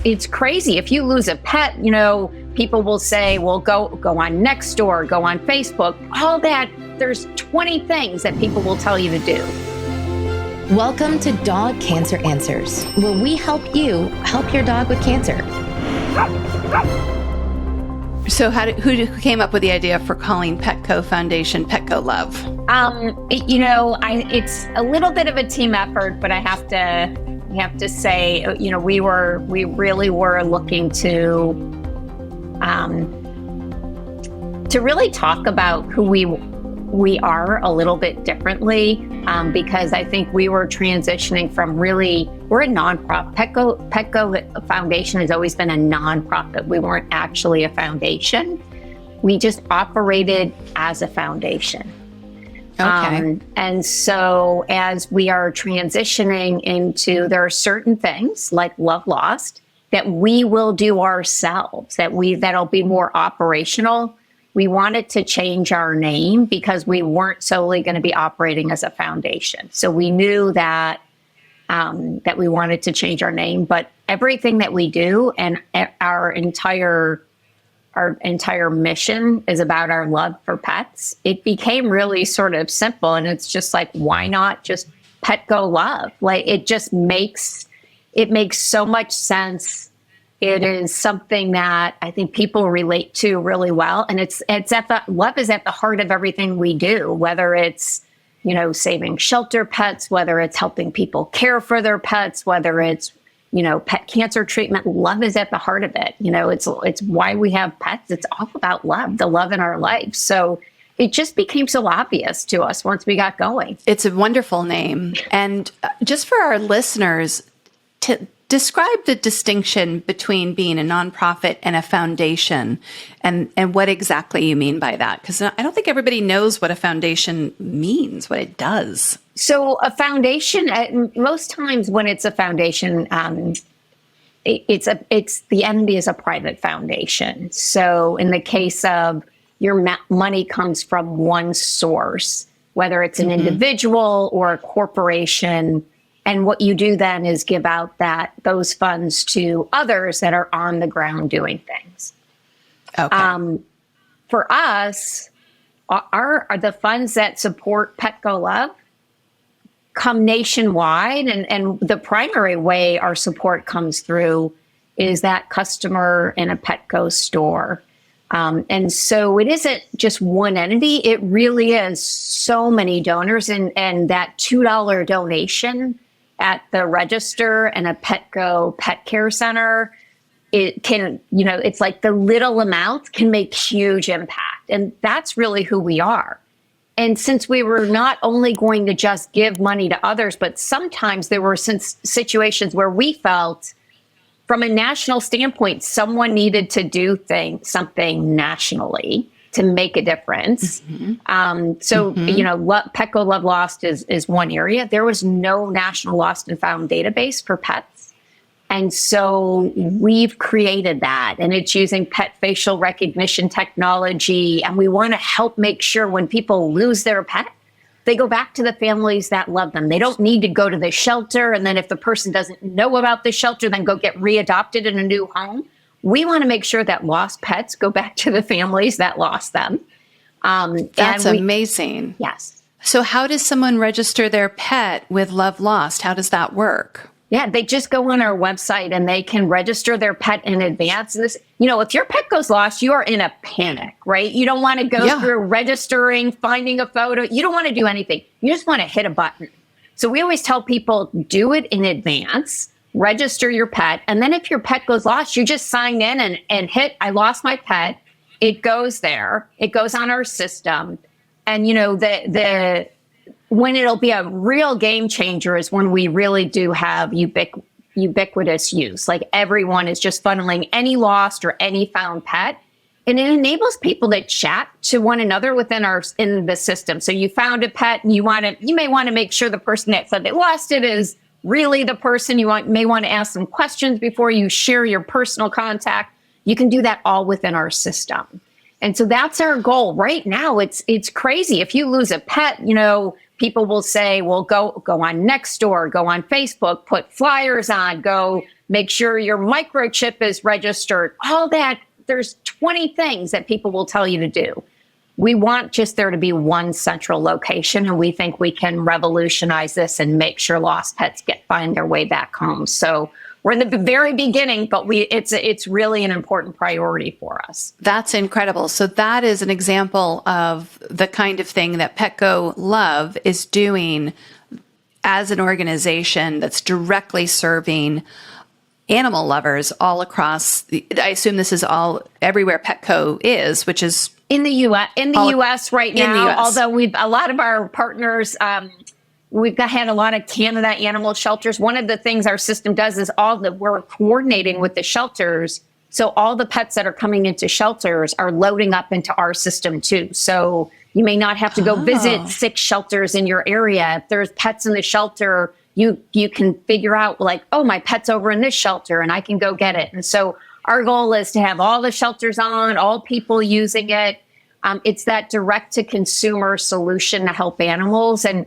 it's crazy. If you lose a pet, people will say, well, go on Nextdoor, go on Facebook, all that. There's 20 things that people will tell you to do. Welcome to Dog Cancer Answers, where we help you help your dog with cancer. So who came up with the idea for calling Petco Foundation Petco Love? It's a little bit of a team effort, but I have to say, we really were looking to really talk about who we are a little bit differently, because I think we were transitioning from we're a nonprofit. Petco Foundation has always been a nonprofit. We weren't actually a foundation. We just operated as a foundation. Okay. And so as we are transitioning into, there are certain things like Love Lost that we will do ourselves, that'll be more operational. We wanted to change our name because we weren't solely going to be operating as a foundation. So we knew that we wanted to change our name, but everything that we do and our entire mission is about our love for pets. It became really sort of simple, and it's just like, why not just Petco Love? Like, it makes so much sense. It is something that I think people relate to really well. And love is at the heart of everything we do, whether it's, saving shelter pets, whether it's helping people care for their pets, whether it's, pet cancer treatment. Love is at the heart of it. It's why we have pets. It's all about love, the love in our life. So it just became so obvious to us once we got going. It's a wonderful name. And just for our listeners, to describe the distinction between being a nonprofit and a foundation, and what exactly you mean by that. Because I don't think everybody knows what a foundation means, what it does. So a foundation, most times when it's a foundation, it's the entity is a private foundation. So in the case of your money comes from one source, whether it's an individual or a corporation. And what you do then is give out those funds to others that are on the ground doing things. Okay. For us, are the funds that support Petco Love come nationwide, and the primary way our support comes through is that customer in a Petco store. And so it isn't just one entity. It really is so many donors, and that $2 donation at the register and a Petco pet care center, it can, it's like the little amount can make huge impact. And that's really who we are. And since we were not only going to just give money to others, but sometimes there were situations where we felt from a national standpoint, someone needed to do something nationally to make a difference. Petco Love Lost is one area. There was no national lost and found database for pets. And so we've created that, and it's using pet facial recognition technology. And we want to help make sure when people lose their pet, they go back to the families that love them. They don't need to go to the shelter. And then if the person doesn't know about the shelter, then go get readopted in a new home. We want to make sure that lost pets go back to the families that lost them. That's amazing. Yes. So how does someone register their pet with Love Lost? How does that work? Yeah, they just go on our website and they can register their pet in advance. And this, if your pet goes lost, you are in a panic, right? You don't want to go through registering, finding a photo. You don't want to do anything. You just want to hit a button. So we always tell people, do it in advance. Register your pet. And then if your pet goes lost, you just sign in and hit, I lost my pet. It goes there. It goes on our system. And, when it'll be a real game changer is when we really do have ubiquitous use. Like everyone is just funneling any lost or any found pet. And it enables people to chat to one another in the system. So you found a pet and you may want to make sure the person that said they lost it is really the person. May want to ask some questions before you share your personal contact. You can do that all within our system. And so that's our goal. Right now, it's crazy. If you lose a pet, people will say, well, go on Nextdoor, go on Facebook, put flyers on, go make sure your microchip is registered, all that. There's 20 things that people will tell you to do. We want just there to be one central location, and we think we can revolutionize this and make sure lost pets find their way back home. So we're in the very beginning, but it's really an important priority for us. That's incredible. So that is an example of the kind of thing that Petco Love is doing as an organization that's directly serving animal lovers all across. I assume this is all everywhere Petco is, which is in the U.S. right now. Although a lot of our partners. We've had a lot of Canada animal shelters. One of the things our system does is we're coordinating with the shelters. So all the pets that are coming into shelters are loading up into our system too. So you may not have to go visit 6 shelters in your area. If there's pets in the shelter, you can figure out like, oh, my pet's over in this shelter and I can go get it. And so our goal is to have all the shelters on, all people using it. It's that direct to consumer solution to help animals. And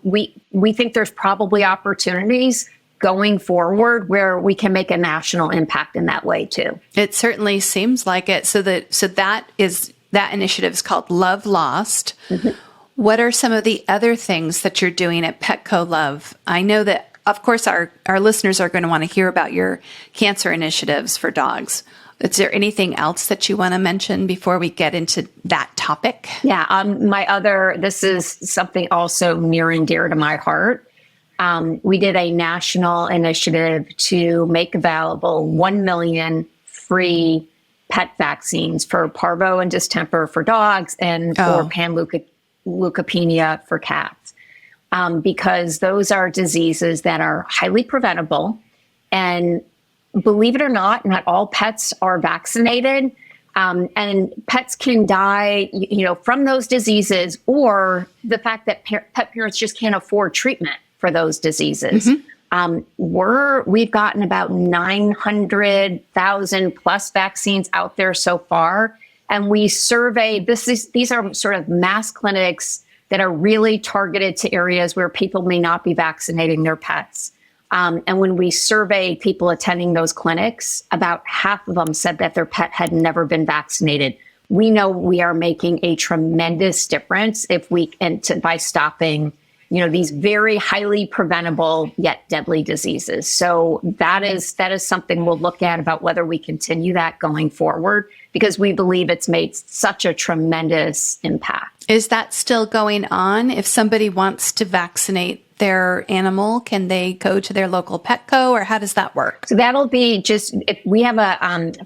we think there's probably opportunities going forward where we can make a national impact in that way too. It certainly seems like it. So that initiative is called Love Lost. Mm-hmm. What are some of the other things that you're doing at Petco Love? I know that, of course, our listeners are going to want to hear about your cancer initiatives for dogs. Is there anything else that you want to mention before we get into that topic? Yeah, this is something also near and dear to my heart. We did a national initiative to make available 1 million free pet vaccines for parvo and distemper for dogs and for panleukopenia for cats. Because those are diseases that are highly preventable. And believe it or not all pets are vaccinated. And pets can die, from those diseases, or the fact that pet parents just can't afford treatment for those diseases. Mm-hmm. We've gotten about 900,000 plus vaccines out there so far. And we survey, these are sort of mass clinics that are really targeted to areas where people may not be vaccinating their pets. And when we surveyed people attending those clinics, about half of them said that their pet had never been vaccinated. We know we are making a tremendous difference by stopping, these very highly preventable yet deadly diseases. So that is something we'll look at about whether we continue that going forward, because we believe it's made such a tremendous impact. Is that still going on? If somebody wants to vaccinate their animal, can they go to their local Petco, or how does that work? So that'll be just, if we have a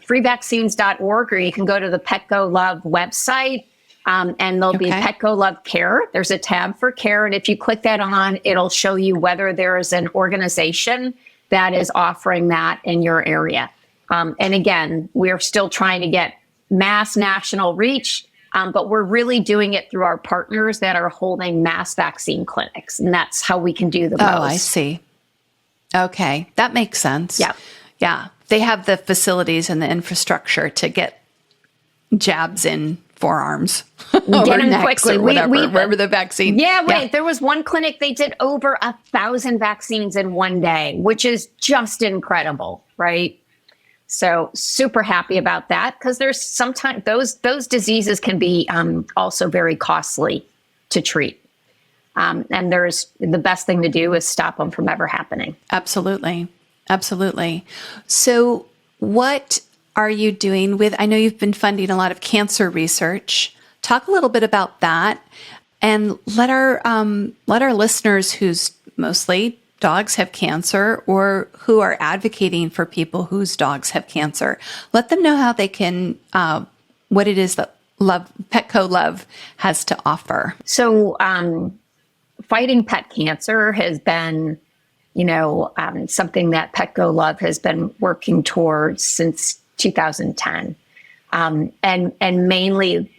freevaccines.org, or you can go to the Petco Love website, and there'll be Petco Love Care. There's a tab for care. And if you click that on, it'll show you whether there is an organization that is offering that in your area. And again, we're still trying to get mass national reach. But we're really doing it through our partners that are holding mass vaccine clinics. And that's how we can do the most. Oh, I see. Okay. That makes sense. Yeah. Yeah. They have the facilities and the infrastructure to get jabs in forearms. Get them quickly. Wherever the vaccine. Yeah. There was one clinic, they did over 1,000 vaccines in one day, which is just incredible, right? So super happy about that, because there's sometimes those diseases can be also very costly to treat. And the best thing to do is stop them from ever happening. Absolutely. Absolutely. So what are you doing I know you've been funding a lot of cancer research. Talk a little bit about that, and let our listeners whose mostly dogs have cancer, or who are advocating for people whose dogs have cancer, let them know how they can, what it is that Petco Love has to offer. So fighting pet cancer has been, something that Petco Love has been working towards since 2010. And mainly,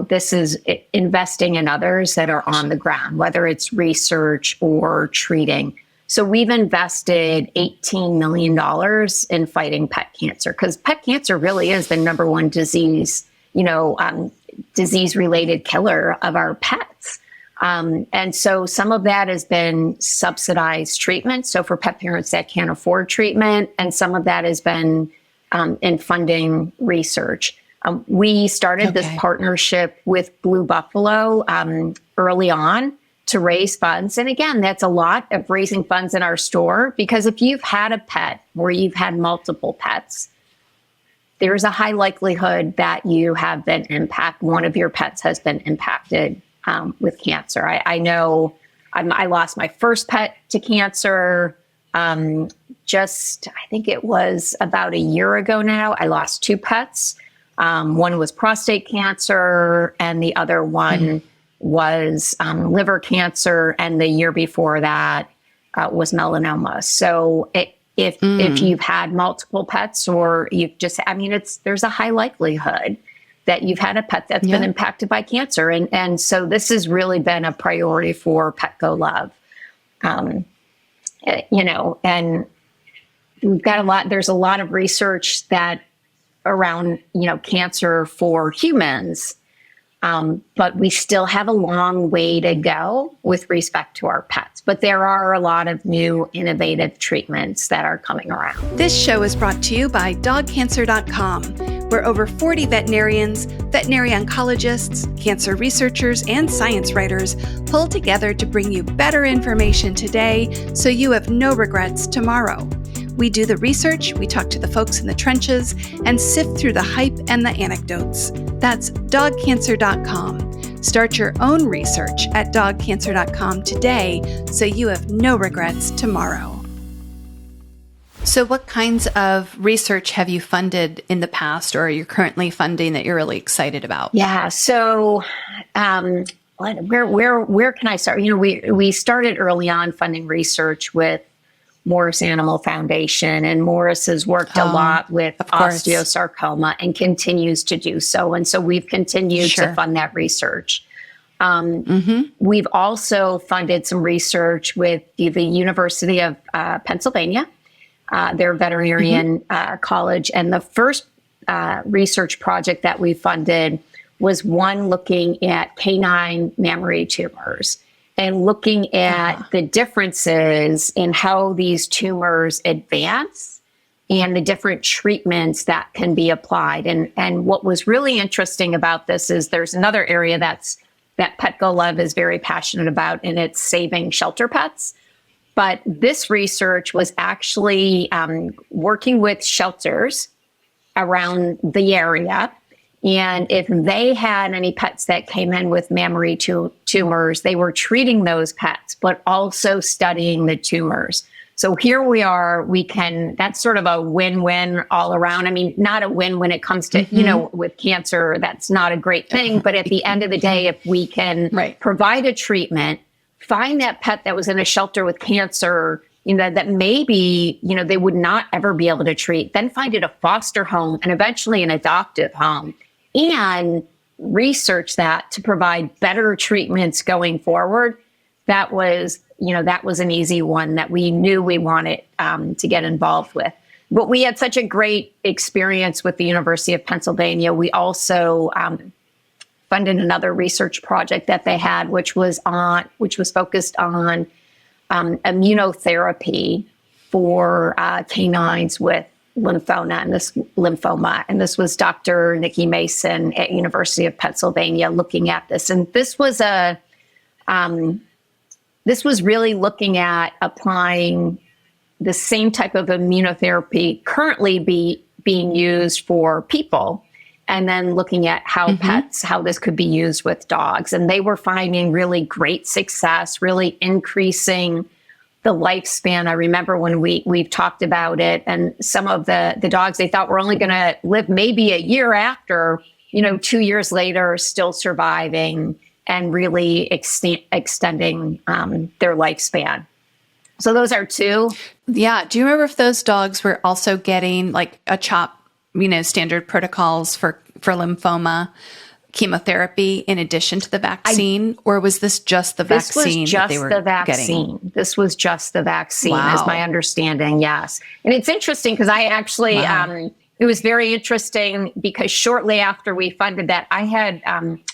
this is investing in others that are on the ground, whether it's research or treating. So we've invested $18 million in fighting pet cancer, because pet cancer really is the number one disease, disease-related killer of our pets. And so some of that has been subsidized treatment. So for pet parents that can't afford treatment, and some of that has been in funding research. We started this partnership with Blue Buffalo early on to raise funds. And again, that's a lot of raising funds in our store, because if you've had a pet or you've had multiple pets, there's a high likelihood that you have been one of your pets has been impacted with cancer. I know I lost my first pet to cancer I think it was about a year ago now. I lost two pets. One was prostate cancer and the other one was liver cancer. And the year before that was melanoma. So if you've had multiple pets or you've just, there's a high likelihood that you've had a pet that's been impacted by cancer. And so this has really been a priority for Petco Love. And we've got there's a lot of research that around, cancer for humans. But we still have a long way to go with respect to our pets. But there are a lot of new innovative treatments that are coming around. This show is brought to you by dogcancer.com, where over 40 veterinarians, veterinary oncologists, cancer researchers, and science writers pull together to bring you better information today so you have no regrets tomorrow. We do the research, we talk to the folks in the trenches, and sift through the hype and the anecdotes. That's dogcancer.com. Start your own research at dogcancer.com today so you have no regrets tomorrow. So what kinds of research have you funded in the past or are you currently funding that you're really excited about? Yeah, so where can I start? We started early on funding research with Morris Animal Foundation, and Morris has worked a lot with osteosarcoma and continues to do so. And so we've continued to fund that research. We've also funded some research with the University of Pennsylvania, their veterinarian college. And the first research project that we funded was one looking at canine mammary tumors, and looking at the differences in how these tumors advance and the different treatments that can be applied. And what was really interesting about this is there's another area that Petco Love is very passionate about, and it's saving shelter pets. But this research was actually working with shelters around the area. And if they had any pets that came in with mammary tumors, they were treating those pets, but also studying the tumors. So here we are, that's sort of a win-win all around. Not a win when it comes to, with cancer, that's not a great thing. But at the end of the day, if we can provide a treatment, find that pet that was in a shelter with cancer, that maybe, they would not ever be able to treat, then find it a foster home and eventually an adoptive home, and research that to provide better treatments going forward. That was an easy one that we knew we wanted to get involved with. But we had such a great experience with the University of Pennsylvania. We also funded another research project that they had, which was focused on immunotherapy for canines with lymphoma. And this was Dr. Nikki Mason at University of Pennsylvania looking at this. And this was really looking at applying the same type of immunotherapy currently being used for people, and then looking at how this could be used with dogs. And they were finding really great success, really increasing the lifespan. I remember when we've talked about it, and some of the dogs they thought were only going to live maybe a year after, 2 years later, still surviving and really extending their lifespan. So those are two. Yeah. Do you remember if those dogs were also getting like a CHOP, standard protocols for lymphoma chemotherapy in addition to the vaccine, or was this just the vaccine that they were getting? This was just the vaccine, is my understanding. Yes. And it's interesting because I actually, it was very interesting because shortly after we funded that, I had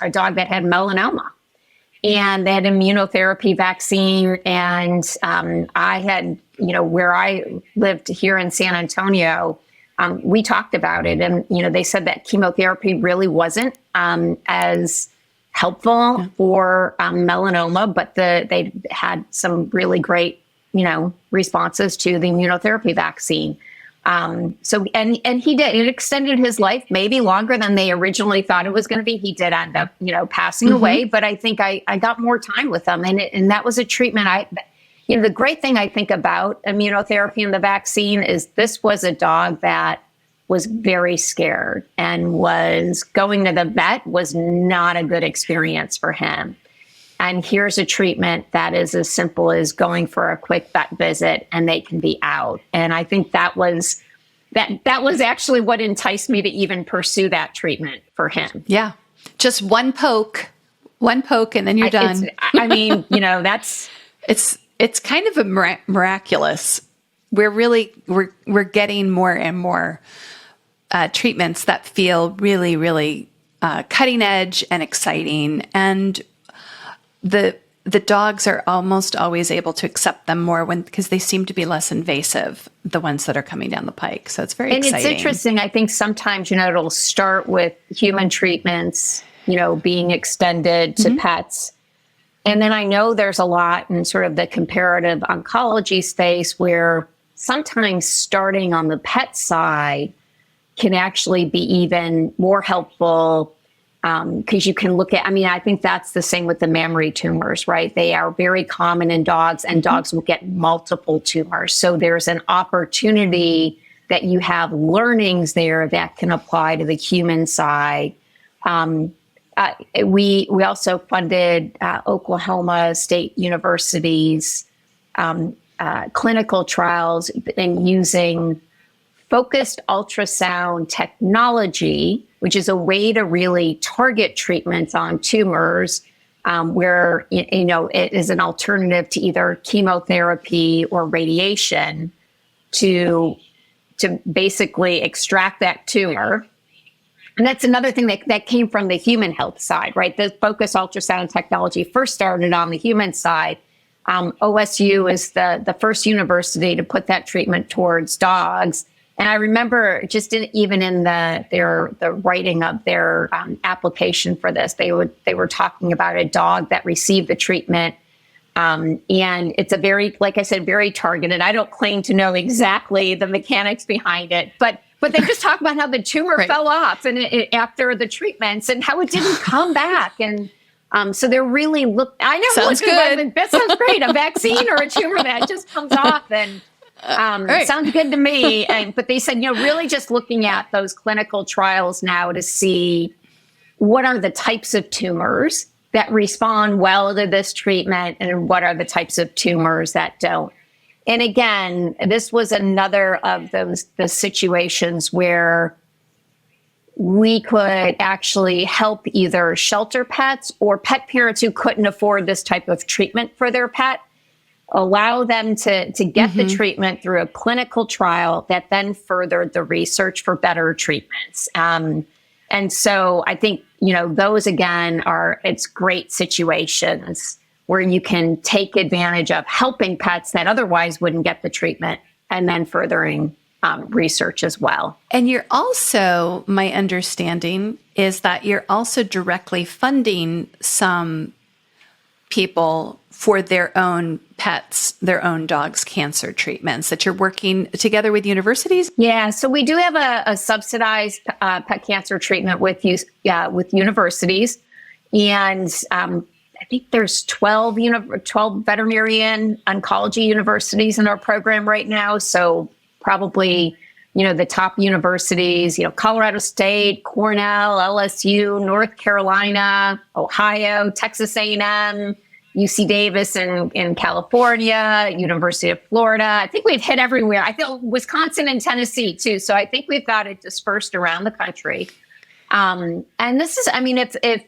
a dog that had melanoma. and they had immunotherapy vaccine. And I had, where I lived here in San Antonio, we talked about it. And, they said that chemotherapy really wasn't as helpful for melanoma, but they had some really great, responses to the immunotherapy vaccine. And he did. It extended his life maybe longer than they originally thought it was going to be. He did end up, passing away, but I think I got more time with him. And that was a treatment. The great thing I think about immunotherapy and the vaccine is this was a dog that was very scared and was going to the vet was not a good experience for him. And here's a treatment that is as simple as going for a quick vet visit and they can be out. And I think that was actually what enticed me to even pursue that treatment for him. Yeah. Just one poke and then you're done. That's it's kind of a miraculous. We're getting more and more treatments that feel really, really cutting edge and exciting. And the dogs are almost always able to accept them more because they seem to be less invasive, the ones that are coming down the pike. So it's very exciting. And it's interesting. I think sometimes, it'll start with human treatments, being extended to pets. And then I know there's a lot in sort of the comparative oncology space where sometimes starting on the pet side can actually be even more helpful. Because you can look at, I think that's the same with the mammary tumors, right? They are very common in dogs and dogs will get multiple tumors. So there's an opportunity that you have learnings there that can apply to the human side. We also funded Oklahoma State University's clinical trials and using focused ultrasound technology, which is a way to really target treatments on tumors where, it is an alternative to either chemotherapy or radiation to basically extract that tumor. And that's another thing that came from the human health side, right? The focused ultrasound technology first started on the human side. OSU is the first university to put that treatment towards dogs. And I remember just even in the writing of their application for this, they were talking about a dog that received the treatment. And it's a very, like I said, very targeted. I don't claim to know exactly the mechanics behind it, but they just talk about how the tumor fell off and after the treatments and how it didn't come back. And so they're really I know. Sounds good. That sounds great. A vaccine or a tumor that just comes off and sounds good to me. But they said, really just looking at those clinical trials now to see what are the types of tumors that respond well to this treatment and what are the types of tumors that don't. And again, this was another of the situations where we could actually help either shelter pets or pet parents who couldn't afford this type of treatment for their pet, allow them to get the treatment through a clinical trial that then furthered the research for better treatments. And so I think, those again it's great situations where you can take advantage of helping pets that otherwise wouldn't get the treatment and then furthering research as well. And you're also, my understanding is that you're also directly funding some people for their own pets, their own dogs' cancer treatments, that you're working together with universities? Yeah, so we do have a subsidized pet cancer treatment with universities. And I think there's 12 veterinarian oncology universities in our program right now. So probably, the top universities, Colorado State, Cornell, LSU, North Carolina, Ohio, Texas A&M, UC Davis in California, University of Florida. I think we've hit everywhere. I feel Wisconsin and Tennessee too. So I think we've got it dispersed around the country. And this is, if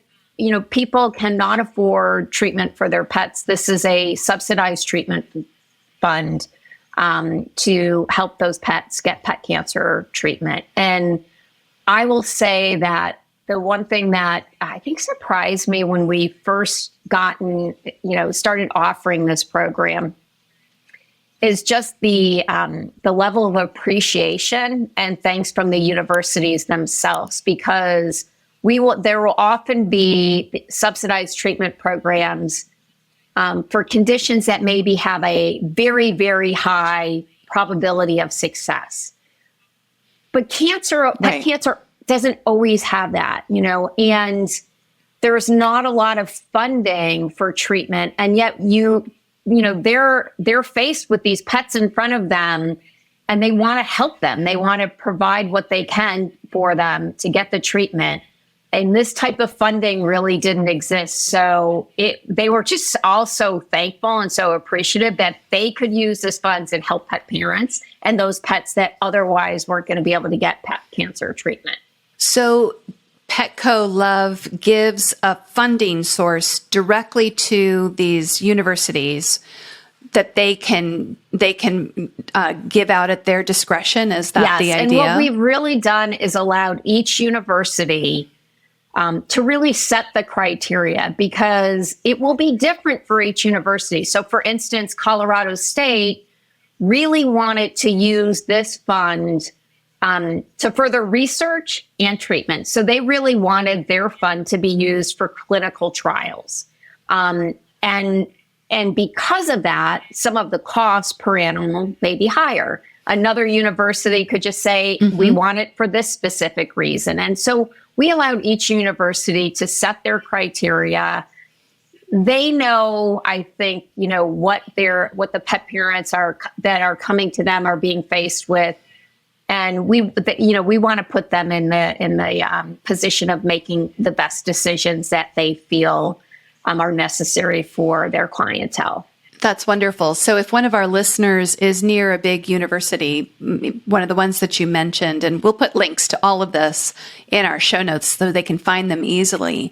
people cannot afford treatment for their pets, this is a subsidized treatment fund to help those pets get pet cancer treatment. And I will say that the one thing that I think surprised me when we first started offering this program is just the level of appreciation and thanks from the universities themselves, because there will often be subsidized treatment programs for conditions that maybe have a very, very high probability of success. But pet cancer doesn't always have that, and there's not a lot of funding for treatment. And yet they're faced with these pets in front of them, and they want to help them. They want to provide what they can for them to get the treatment. And this type of funding really didn't exist. So they were just all so thankful and so appreciative that they could use this funds and help pet parents and those pets that otherwise weren't going to be able to get pet cancer treatment. So Petco Love gives a funding source directly to these universities that they can give out at their discretion. Is that the idea? And what we've really done is allowed each university to really set the criteria, because it will be different for each university. So for instance, Colorado State really wanted to use this fund to further research and treatment. So they really wanted their fund to be used for clinical trials. And because of that, some of the costs per animal may be higher. Another university could just say, we want it for this specific reason. And so we allowed each university to set their criteria. They know, I think, what the pet parents that are coming to them are being faced with. And we want to put them in the position of making the best decisions that they feel are necessary for their clientele. That's wonderful. So if one of our listeners is near a big university, one of the ones that you mentioned, and we'll put links to all of this in our show notes so they can find them easily.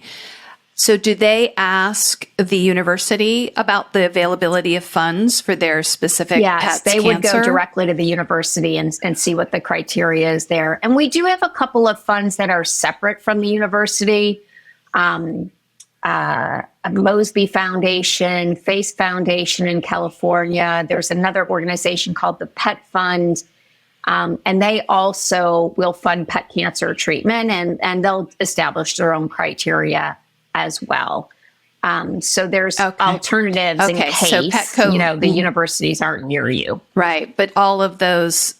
So do they ask the university about the availability of funds for their specific pet's Yes, they cancer? would go directly to the university and see what the criteria is there. And we do have a couple of funds that are separate from the university. Mosby Foundation, Face Foundation in California. There's another organization called the Pet Fund. And they also will fund pet cancer treatment, and they'll establish their own criteria as well. So there's alternatives in case, so Petco, the universities aren't near you. Right. But all of those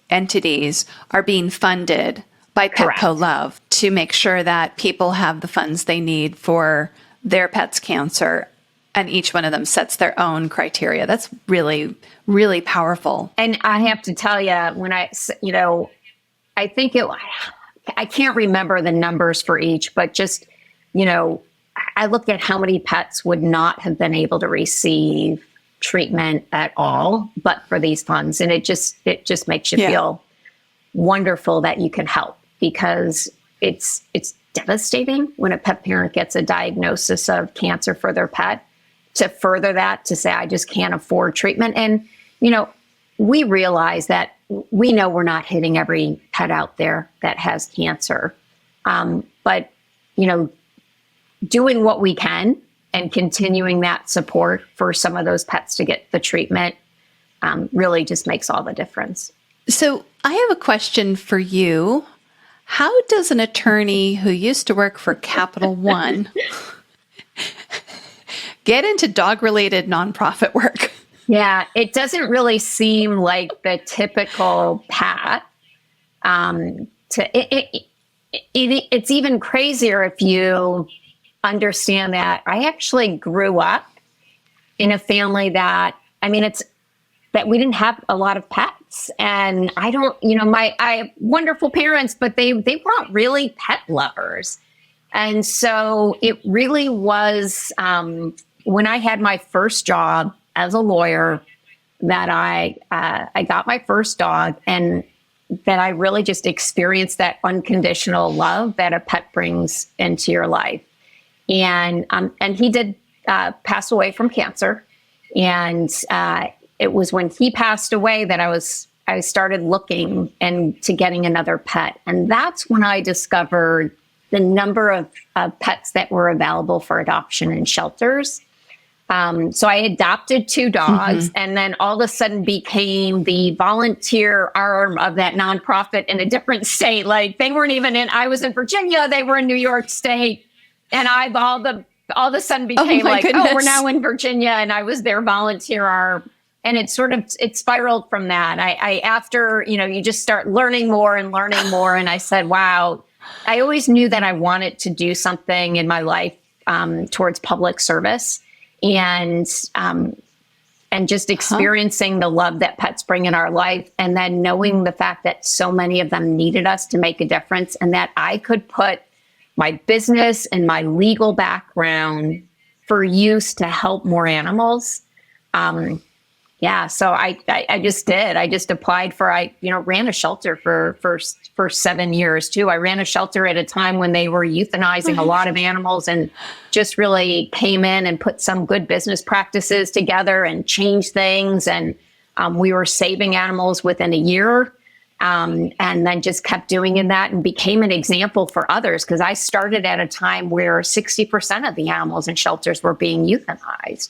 entities are being funded by Petco Love to make sure that people have the funds they need for their pet's cancer. And each one of them sets their own criteria. That's really, really powerful. And I have to tell you, when I think I can't remember the numbers for each, but just, I look at how many pets would not have been able to receive treatment at all, but for these funds. And it just makes you feel wonderful that you can help, because it's devastating when a pet parent gets a diagnosis of cancer for their pet, to further that, to say, I just can't afford treatment. And, we realize that we know we're not hitting every pet out there that has cancer. But, doing what we can and continuing that support for some of those pets to get the treatment really just makes all the difference. So I have a question for you. How does an attorney who used to work for Capital One get into dog-related nonprofit work? Yeah, it doesn't really seem like the typical path. It's even crazier if you understand that I actually grew up in a family that we didn't have a lot of pets, and I have wonderful parents, but they weren't really pet lovers. And so it really was when I had my first job as a lawyer that I got my first dog, and that I really just experienced that unconditional love that a pet brings into your life. And he did pass away from cancer, and it was when he passed away that I was I started looking into getting another pet. And that's when I discovered the number of pets that were available for adoption in shelters. So I adopted 2 dogs, and then all of a sudden became the volunteer arm of that nonprofit in a different state. Like they weren't even I was in Virginia, they were in New York State. And I all of a sudden became goodness. we're now in Virginia, and I was their volunteer arm. And it spiraled from that. I after, you just start learning more. And I said, wow, I always knew that I wanted to do something in my life towards public service. And just experiencing the love that pets bring in our life, and then knowing the fact that so many of them needed us to make a difference, and that I could put my business and my legal background for use to help more animals. So I just did. I just applied for, ran a shelter for 7 years too. I ran a shelter at a time when they were euthanizing a lot of animals, and just really came in and put some good business practices together and changed things. And we were saving animals within a year. And then just kept doing that and became an example for others, because I started at a time where 60% of the animals in shelters were being euthanized.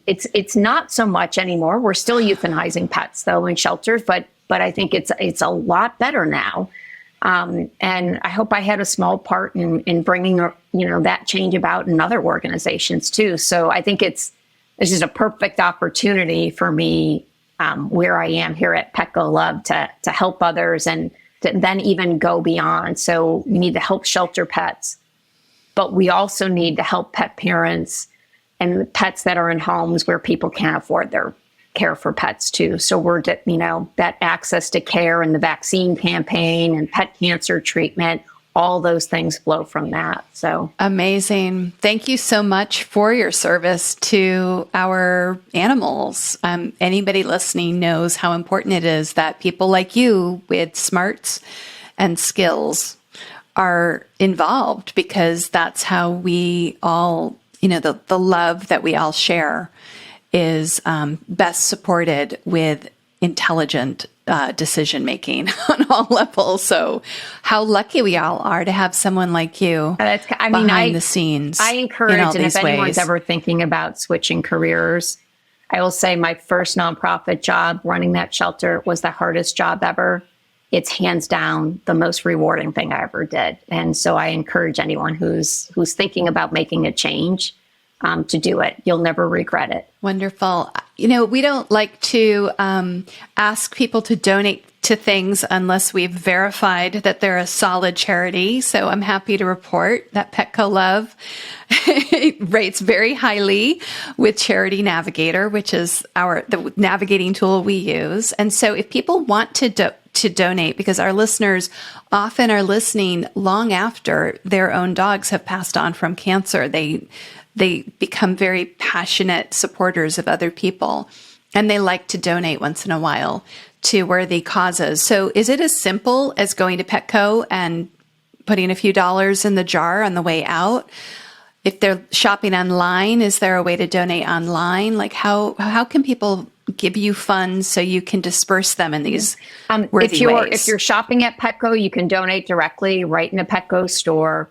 It's not so much anymore. We're still euthanizing pets though in shelters, but I think it's a lot better now. And I hope I had a small part in bringing, that change about in other organizations too. So I think it's just a perfect opportunity for me, where I am here at Petco Love to help others and to then even go beyond. So we need to help shelter pets, but we also need to help pet parents and pets that are in homes where people can't afford their care for pets too. So we're, that access to care and the vaccine campaign and pet cancer treatment, all those things flow from that. So amazing. Thank you so much for your service to our animals. Anybody listening knows how important it is that people like you with smarts and skills are involved, because that's how we all, the love that we all share is best supported with intelligent decision making on all levels. So how lucky we all are to have someone like you behind the scenes. I encourage, and if anyone's ever thinking about switching careers, I will say my first nonprofit job running that shelter was the hardest job ever. It's hands down the most rewarding thing I ever did. And so I encourage anyone who's thinking about making a change to do it. You'll never regret it. Wonderful. We don't like to ask people to donate to things unless we've verified that they're a solid charity. So I'm happy to report that Petco Love rates very highly with Charity Navigator, which is the navigating tool we use. And so if people want to donate, because our listeners often are listening long after their own dogs have passed on from cancer, they become very passionate supporters of other people, and they like to donate once in a while to worthy causes. So is it as simple as going to Petco and putting a few dollars in the jar on the way out? If they're shopping online, is there a way to donate online? Like how can people give you funds so you can disperse them in these worthy ways? If you're shopping at Petco, you can donate directly right in a Petco store.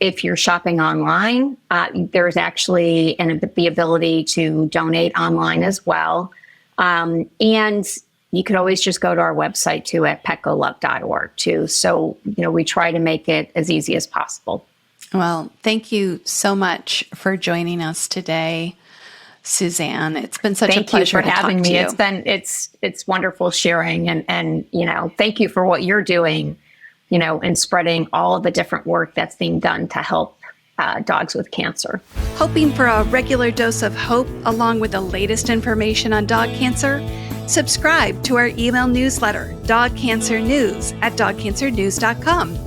If you're shopping online, there's actually the ability to donate online as well. And you can always just go to our website too at petcolove.org too. So, we try to make it as easy as possible. Well, thank you so much for joining us today, Susanne. It's been such a pleasure to talk to you. Thank you for having me. It's wonderful sharing, and thank you for what you're doing, and spreading all of the different work that's being done to help dogs with cancer. Hoping for a regular dose of hope along with the latest information on dog cancer? Subscribe to our email newsletter, Dog Cancer News, at dogcancernews.com.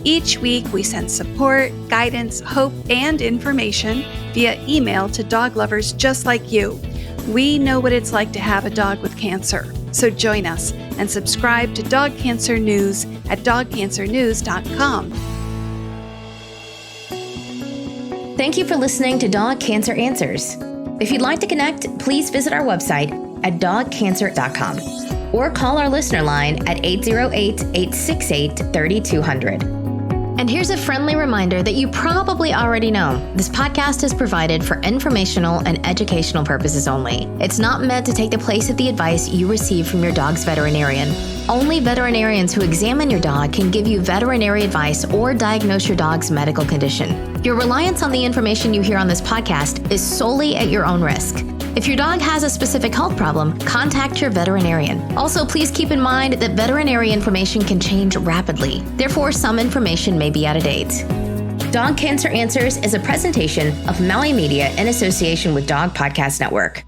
Each week, we send support, guidance, hope, and information via email to dog lovers just like you. We know what it's like to have a dog with cancer. So join us and subscribe to Dog Cancer News at dogcancernews.com. Thank you for listening to Dog Cancer Answers. If you'd like to connect, please visit our website at dogcancer.com. or call our listener line at 808-868-3200. And here's a friendly reminder that you probably already know. This podcast is provided for informational and educational purposes only. It's not meant to take the place of the advice you receive from your dog's veterinarian. Only veterinarians who examine your dog can give you veterinary advice or diagnose your dog's medical condition. Your reliance on the information you hear on this podcast is solely at your own risk. If your dog has a specific health problem, contact your veterinarian. Also, please keep in mind that veterinary information can change rapidly. Therefore, some information may be out of date. Dog Cancer Answers is a presentation of Maui Media in association with Dog Podcast Network.